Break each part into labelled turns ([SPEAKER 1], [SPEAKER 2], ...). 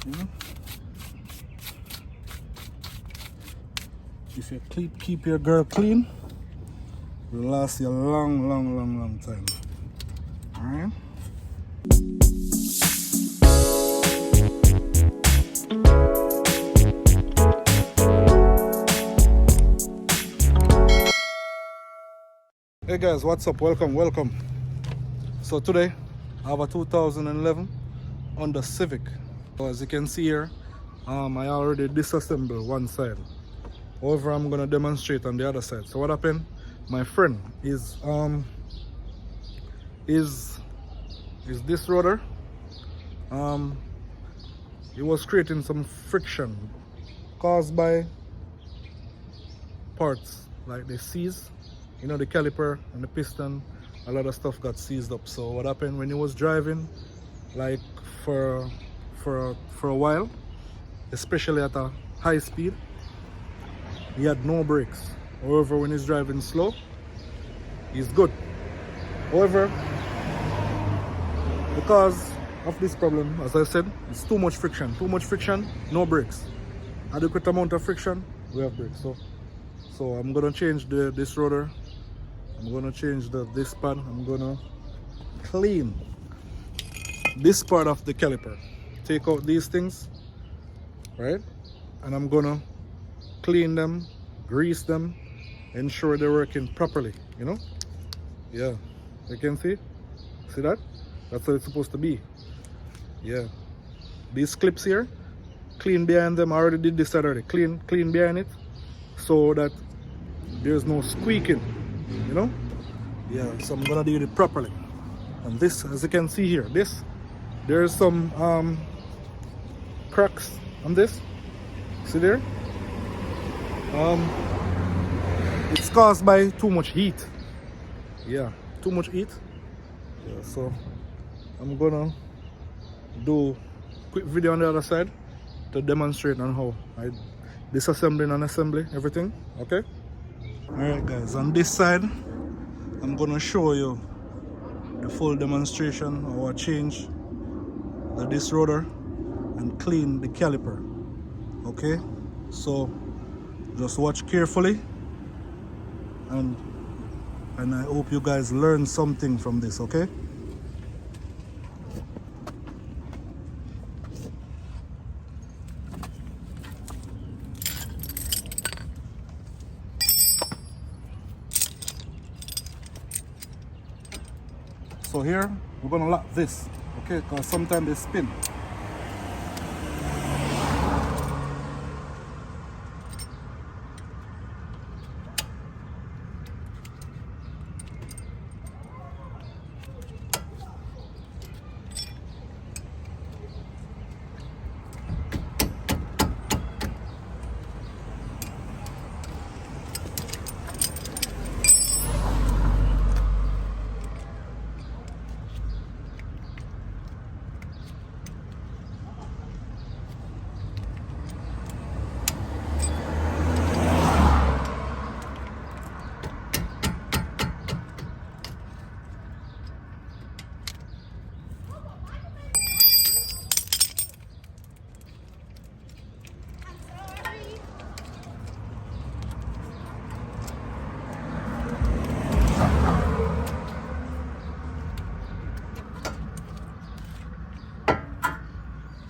[SPEAKER 1] You know? If you keep your girl clean, it will last you a long time. Alright? Hey guys, what's up? Welcome. So today I have a 2011 Honda Civic. So as you can see here, I already disassembled one side. However, I'm gonna demonstrate on the other side. So what happened? My friend is this rotor. It was creating some friction caused by parts like the seize. You know, the caliper and the piston, a lot of stuff got seized up. So what happened when he was driving, like for a while, especially at a high speed, he had no brakes. However, when he's driving slow, he's good. However, because of this problem, as I said, it's too much friction, no brakes. Adequate amount of friction, we have brakes. So I'm gonna change this rotor. I'm gonna change this pad. I'm gonna clean this part of the caliper. Take out these things, right? And I'm gonna clean them, grease them, ensure they're working properly, you know? Yeah, you can see that? That's how it's supposed to be. Yeah, these clips here, clean behind them. I already did this already. Clean behind it so that there's no squeaking, you know? Yeah, so I'm gonna do it properly. And this, as you can see here, there's some cracks on this. See there? It's caused by too much heat. Yeah, too much heat. Yeah, so I'm gonna do a quick video on the other side to demonstrate on how I disassembling and assembly everything. Okay. Alright guys, on this side I'm gonna show you the full demonstration how I change this rotor and clean the caliper. Okay, so just watch carefully, and I hope you guys learn something from this. Okay. So here we're gonna lock this, okay, because sometimes they spin.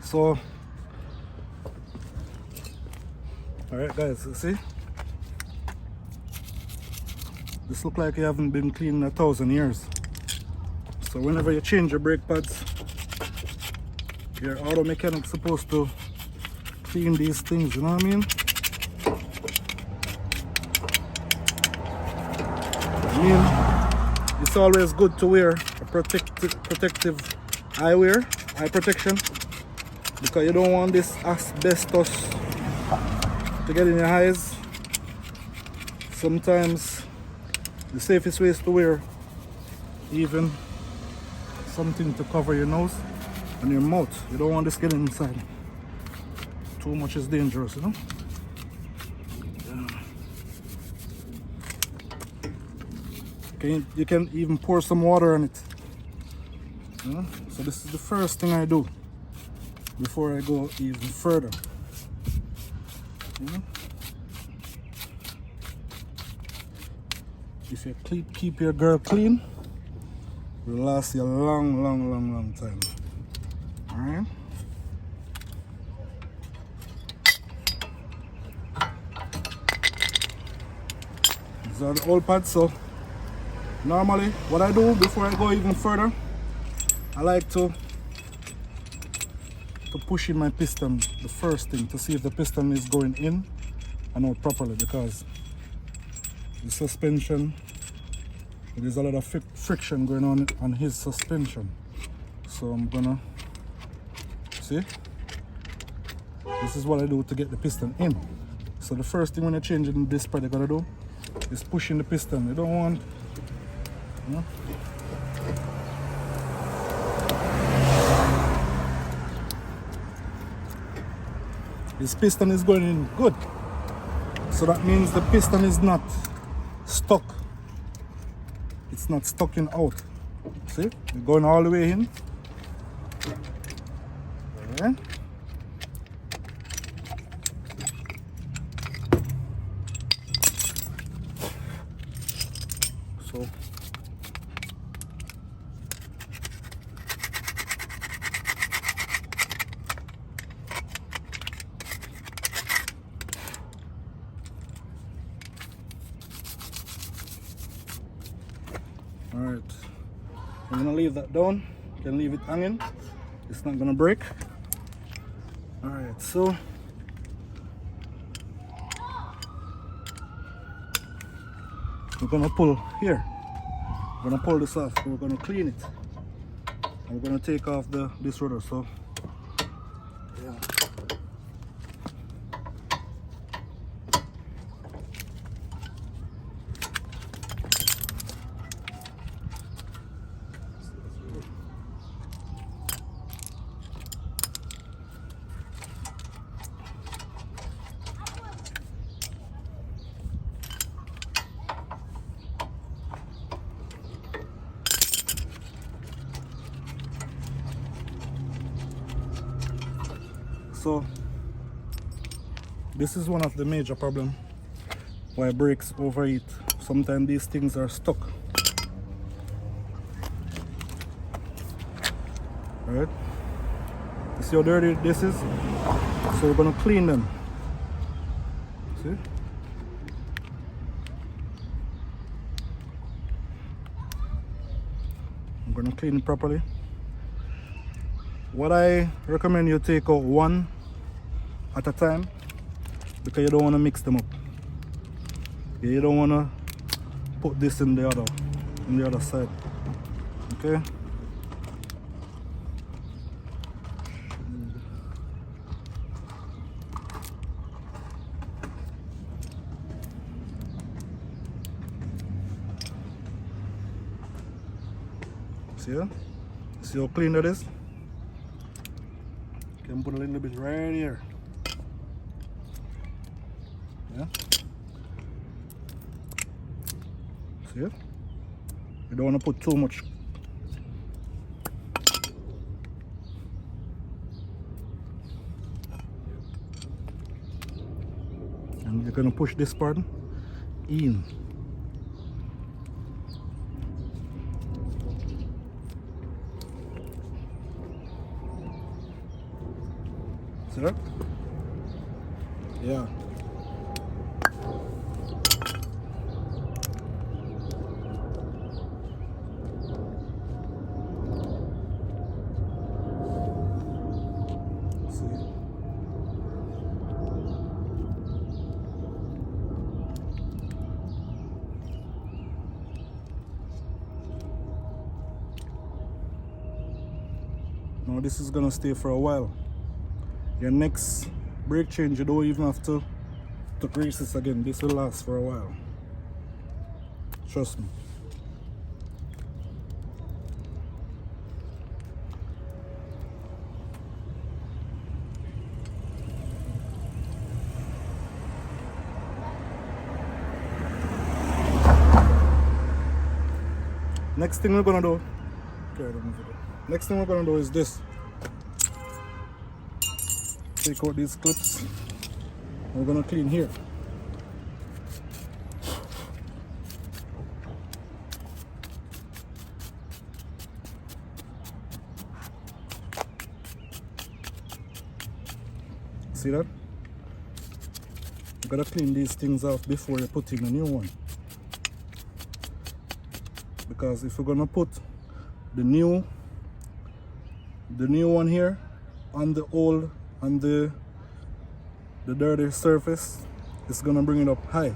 [SPEAKER 1] So, alright guys, see? This look like you haven't been clean in 1,000 years. So whenever you change your brake pads, your auto mechanic's supposed to clean these things, you know what I mean? It's always good to wear a protective eye protection, because you don't want this asbestos to get in your eyes. Sometimes the safest way is to wear even something to cover your nose and your mouth. You don't want this getting inside. Too much is dangerous, you know? You can even pour some water on it. So this is the first thing I do. before I go even further. Yeah. If you keep your girl clean, it will last you a long time. Alright? These are the old pads. So normally what I do before I go even further, I like to push in my piston the first thing to see if the piston is going in and out properly, because the suspension, there's a lot of friction going on his suspension. So I'm gonna see, this is what I do to get the piston in. So the first thing when you're changing this part, you gotta do is pushing the piston. You don't want, you know, this piston is going in good. So that means the piston is not stuck. It's not stuck in out. See? It's going all the way in. Okay. So alright, I'm gonna leave that down. You can leave it hanging, it's not gonna break. Alright, so we're gonna pull here. We're gonna pull this off, we're gonna clean it. And we're gonna take off this rotor. So yeah. So this is one of the major problems why brakes overheat. Sometimes these things are stuck. Right? You see how dirty this is? So we're gonna clean them. See? I'm gonna clean it properly. What I recommend you take out one at a time, because you don't want to mix them up. You don't want to put this in the other side. Okay? See how clean that is? Can put a little bit right here. Yeah. See it? You don't want to put too much. And you're gonna push this part in. See that? Yeah. Now this is gonna stay for a while. Your next brake change, you don't even have to grease this again. This will last for a while. Trust me. Next thing we're gonna do, next thing we're gonna do is this. take out these clips. We're gonna clean here. See that? You gotta clean these things off before you put in a new one. Because if you're gonna put the new one here on the old, on the dirty surface, it's gonna bring it up high.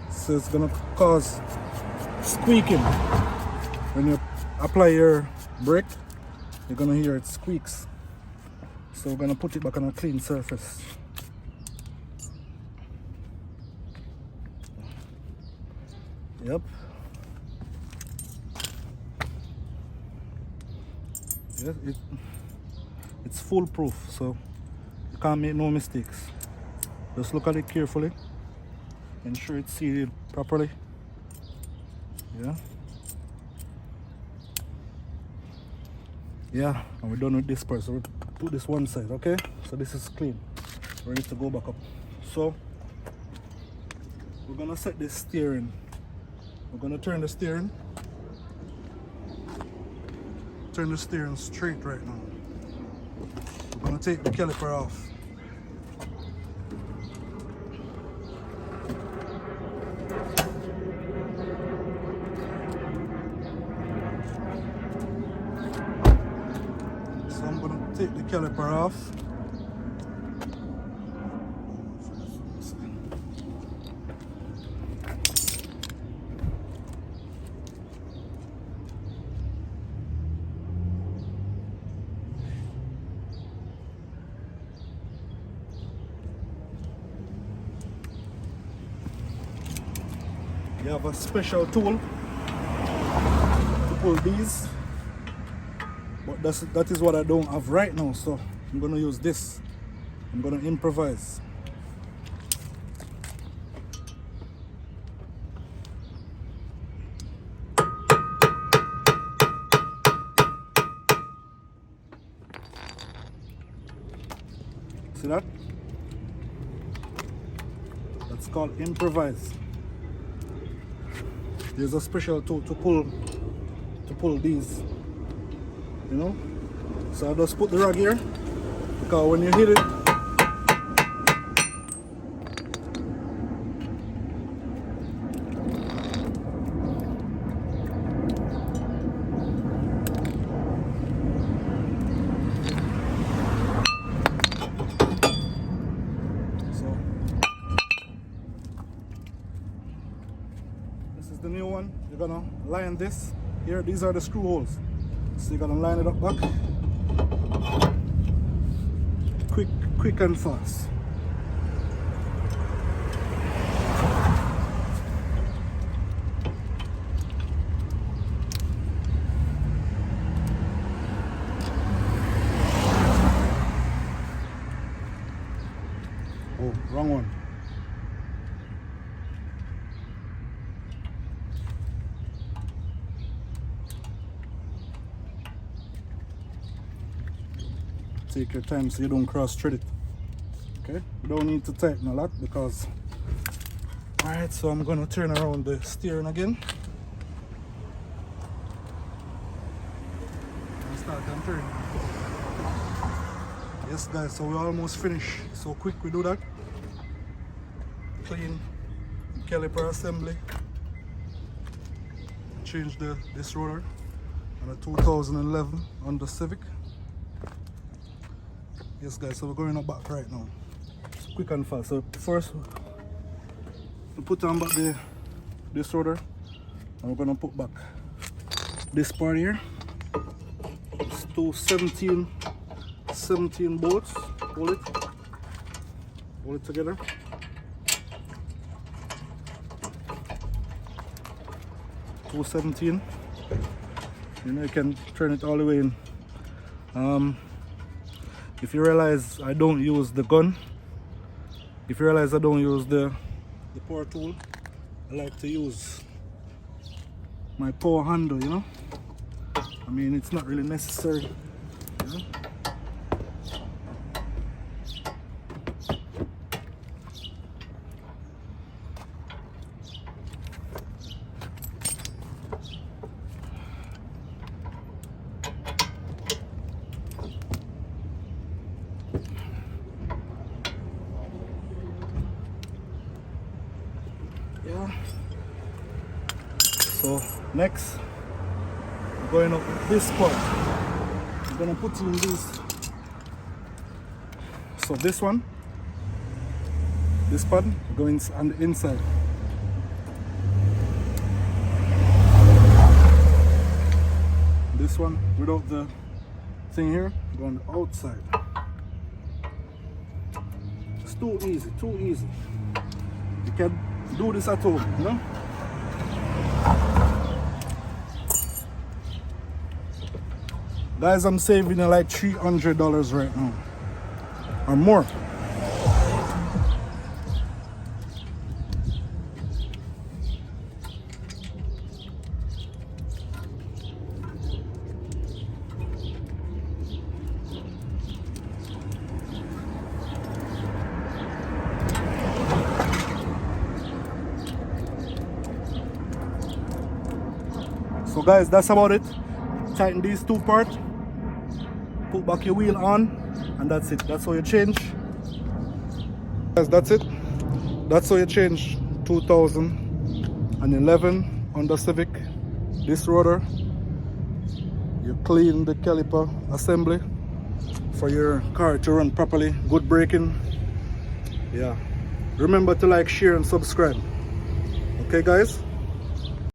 [SPEAKER 1] So it's gonna cause squeaking. When you apply your brake, you're gonna hear it squeaks. So we're gonna put it back on a clean surface. Yep. Yeah, it's foolproof, so you can't make no mistakes. Just look at it carefully, ensure it's sealed properly. Yeah. Yeah, and we're done with this part, so we'll put this one side, okay? So this is clean, ready to go back up. So we're gonna set this steering. We're gonna turn the steering straight right now. We're gonna take the caliper off. So I'm gonna take the caliper off. You have a special tool to pull these, but that is what I don't have right now, so I'm gonna use this. I'm gonna improvise. See that? That's called improvise. There's a special tool to pull these, you know. So I just put the rag here, because when you hit it, the new one, you're gonna line this here. These are the screw holes, so you're gonna line it up back quick and fast. Oh, wrong one. Take your time so you don't cross thread it. Okay, you don't need to tighten a lot because. Alright, so I'm gonna turn around the steering again and start and turn. Yes guys, so we're almost finished. So quick we do that. Clean caliper assembly. Change this rotor on a 2011 Honda Civic. Yes guys, so we're going up back right now. So quick and fast. So first we put on back this rotor, and we're gonna put back this part here. It's two 17 bolts. Hold it together. Two 17. You know, you can turn it all the way in. If you realize I don't use the gun, if you realize I don't use the power tool, I like to use my power handle, you know. I mean, it's not really necessary, you know? Yeah. So next, I'm going up with this part. I'm gonna put in this. So this one, this pad going on the inside. This one without the thing here, going outside. It's too easy, too easy. You can do this at home, you know? Guys, I'm saving like $300 right now, or more. So guys, that's about it. Tighten these two parts, put back your wheel on, and that's it. That's how you change. Guys, that's it. That's how you change 2011 Honda Civic. This rotor. You clean the caliper assembly for your car to run properly. Good braking. Yeah. Remember to like, share, and subscribe. Okay guys?